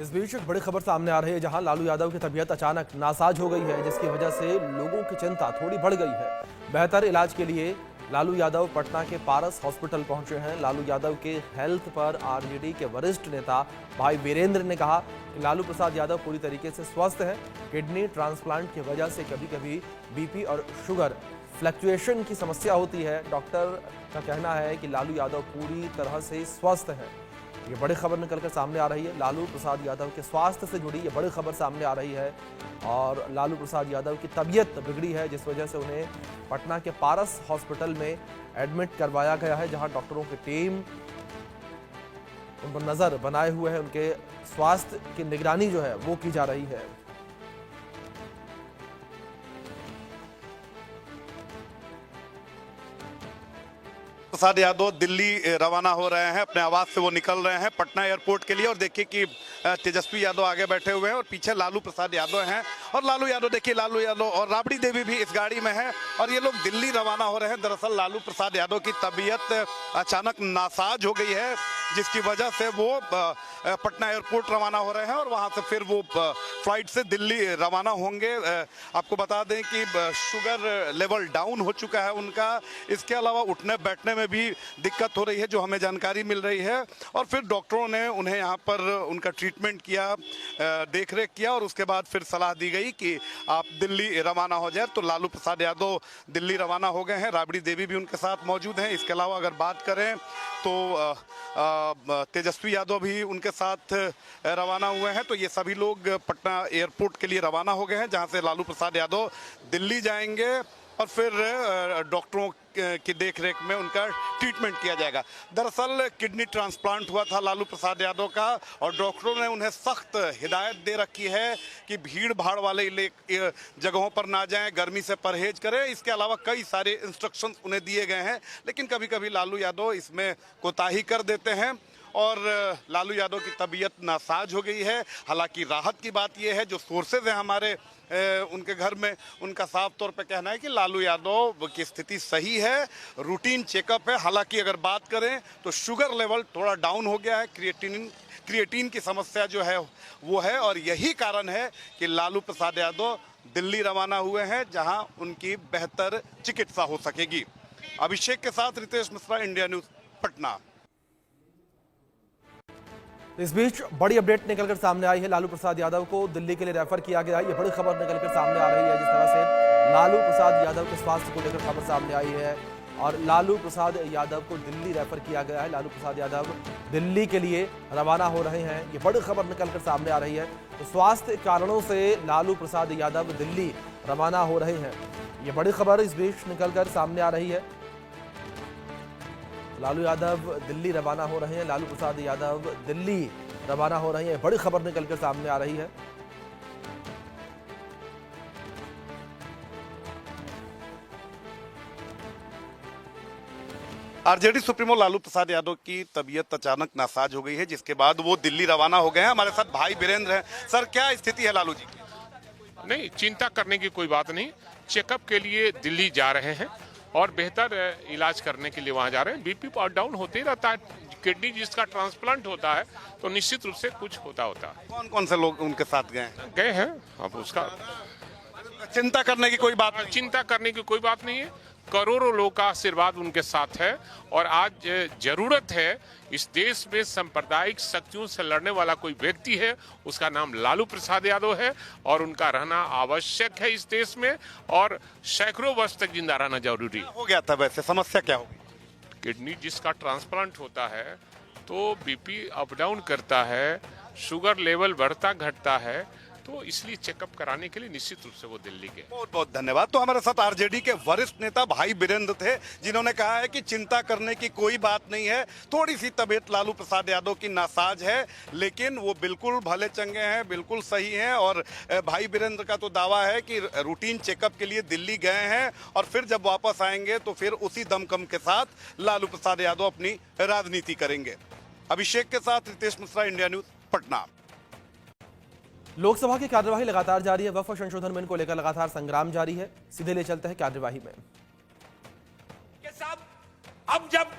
इस बीच एक बड़ी खबर सामने आ रही है, जहां लालू यादव की तबीयत अचानक नासाज हो गई है, जिसकी वजह से लोगों की चिंता थोड़ी बढ़ गई है। बेहतर इलाज के लिए लालू यादव पटना के पारस हॉस्पिटल पहुंचे हैं। लालू यादव के हेल्थ पर आरजेडी के वरिष्ठ नेता भाई वीरेंद्र ने कहा कि लालू प्रसाद यादव पूरी तरीके से स्वस्थ है। किडनी ट्रांसप्लांट की वजह से कभी कभी बीपी और शुगर फ्लक्चुएशन की समस्या होती है। डॉक्टर का कहना है कि लालू यादव पूरी तरह से स्वस्थ है। ये बड़ी खबर निकलकर सामने आ रही है। लालू प्रसाद यादव के स्वास्थ्य से जुड़ी ये बड़ी खबर सामने आ रही है और लालू प्रसाद यादव की तबीयत बिगड़ी है, जिस वजह से उन्हें पटना के पारस हॉस्पिटल में एडमिट करवाया गया है, जहां डॉक्टरों की टीम उन पर नजर बनाए हुए है। उनके स्वास्थ्य की निगरानी जो है वो की जा रही है। प्रसाद यादव दिल्ली रवाना हो रहे हैं, अपने आवास से वो निकल रहे हैं पटना एयरपोर्ट के लिए। और देखिए कि तेजस्वी यादव आगे बैठे हुए हैं और पीछे लालू प्रसाद यादव हैं। और लालू यादव देखिए, लालू यादव और राबड़ी देवी भी इस गाड़ी में है और ये लोग दिल्ली रवाना हो रहे हैं। दरअसल लालू प्रसाद यादव की तबीयत अचानक नासाज हो गई है, जिसकी वजह से वो पटना एयरपोर्ट रवाना हो रहे हैं और वहां से फिर वो फ्लाइट से दिल्ली रवाना होंगे। आपको बता दें कि शुगर लेवल डाउन हो चुका है उनका। इसके अलावा उठने बैठने में भी दिक्कत हो रही है, जो हमें जानकारी मिल रही है। और फिर डॉक्टरों ने उन्हें यहाँ पर उनका ट्रीटमेंट किया, देखरेख किया और उसके बाद फिर सलाह दी गई कि आप दिल्ली रवाना हो जाए। तो लालू प्रसाद यादव दिल्ली रवाना हो गए हैं। राबड़ी देवी भी उनके साथ मौजूद हैं। इसके अलावा अगर बात करें तो तेजस्वी यादव भी उनके साथ रवाना हुए हैं। तो ये सभी लोग पटना एयरपोर्ट के लिए रवाना हो गए हैं, जहां से लालू प्रसाद यादव दिल्ली जाएंगे और फिर डॉक्टरों की देखरेख में उनका ट्रीटमेंट किया जाएगा। दरअसल किडनी ट्रांसप्लांट हुआ था लालू प्रसाद यादव का और डॉक्टरों ने उन्हें सख्त हिदायत दे रखी है कि भीड़ भाड़ वाले जगहों पर ना जाएं, गर्मी से परहेज करें। इसके अलावा कई सारे इंस्ट्रक्शंस उन्हें दिए गए हैं, लेकिन कभी कभी लालू यादव इसमें कोताही कर देते हैं और लालू यादव की तबीयत नासाज हो गई है। हालांकि राहत की बात यह है, जो सोर्सेज हैं हमारे उनके घर में, उनका साफ तौर पे कहना है कि लालू यादव की स्थिति सही है, रूटीन चेकअप है। हालांकि अगर बात करें तो शुगर लेवल थोड़ा डाउन हो गया है, क्रिएटिन की समस्या जो है वो है और यही कारण है कि लालू प्रसाद यादव दिल्ली रवाना हुए हैं, जहां उनकी बेहतर चिकित्सा हो सकेगी। अभिषेक के साथ रितेश मिश्रा, इंडिया न्यूज, पटना। इस बीच बड़ी अपडेट निकलकर सामने आई है। लालू प्रसाद यादव को दिल्ली के लिए रेफर किया गया है। ये बड़ी खबर निकलकर सामने आ रही है, जिस तरह से लालू प्रसाद यादव के स्वास्थ्य को लेकर खबर सामने आई है और लालू प्रसाद यादव को दिल्ली रेफर किया गया है। लालू प्रसाद यादव दिल्ली के लिए रवाना हो रहे हैं। ये बड़ी खबर निकलकर सामने आ रही है। तो स्वास्थ्य कारणों से लालू प्रसाद यादव दिल्ली रवाना हो रहे हैं। ये बड़ी खबर इस बीच निकलकर सामने आ रही है। लालू यादव दिल्ली रवाना हो रहे हैं। लालू प्रसाद यादव दिल्ली रवाना हो रहे हैं। बड़ी खबर निकलकर सामने आ रही है। आरजेडी सुप्रीमो लालू प्रसाद यादव की तबीयत अचानक नासाज हो गई है, जिसके बाद वो दिल्ली रवाना हो गए हैं। हमारे साथ भाई वीरेंद्र हैं। सर, क्या स्थिति है लालू जी की? नहीं, चिंता करने की कोई बात नहीं। चेकअप के लिए दिल्ली जा रहे हैं और बेहतर इलाज करने के लिए वहां जा रहे हैं। बीपी अप डाउन होते ही रहता है। किडनी जिसका ट्रांसप्लांट होता है तो निश्चित रूप से कुछ होता है। कौन कौन से लोग उनके साथ गए हैं। अब उसका चिंता करने की कोई बात नहीं। चिंता करने की कोई बात नहीं है। करोड़ों लोगों का आशीर्वाद उनके साथ है और आज जरूरत है, इस देश में सांप्रदायिक शक्तियों से लड़ने वाला कोई व्यक्ति है, उसका नाम लालू प्रसाद यादव है और उनका रहना आवश्यक है इस देश में और सैकड़ों वर्ष तक जिंदा रहना जरूरी हो गया था। वैसे समस्या क्या होगी? किडनी जिसका ट्रांसप्लांट होता है तो बीपी अप डाउन करता है, शुगर लेवल बढ़ता घटता है, तो इसलिए चेकअप कराने के लिए निश्चित रूप से वो दिल्ली गए। बहुत बहुत धन्यवाद। तो हमारे साथ आरजेडी के वरिष्ठ नेता भाई वीरेंद्र थे, जिन्होंने कहा है कि चिंता करने की कोई बात नहीं है। थोड़ी सी तबीयत लालू प्रसाद यादव की नासाज है, लेकिन वो बिल्कुल भले चंगे हैं, बिल्कुल सही हैं। और भाई वीरेंद्र का तो दावा है कि रूटीन चेकअप के लिए दिल्ली गए हैं और फिर जब वापस आएंगे तो फिर उसी दमखम के साथ लालू प्रसाद यादव अपनी राजनीति करेंगे। अभिषेक के साथ रितेश मिश्रा, इंडिया न्यूज, पटना। लोकसभा की कार्यवाही लगातार जारी है। वक्फ संशोधन बिल को लेकर लगातार संग्राम जारी है। सीधे ले चलते हैं कार्यवाही में। अब जब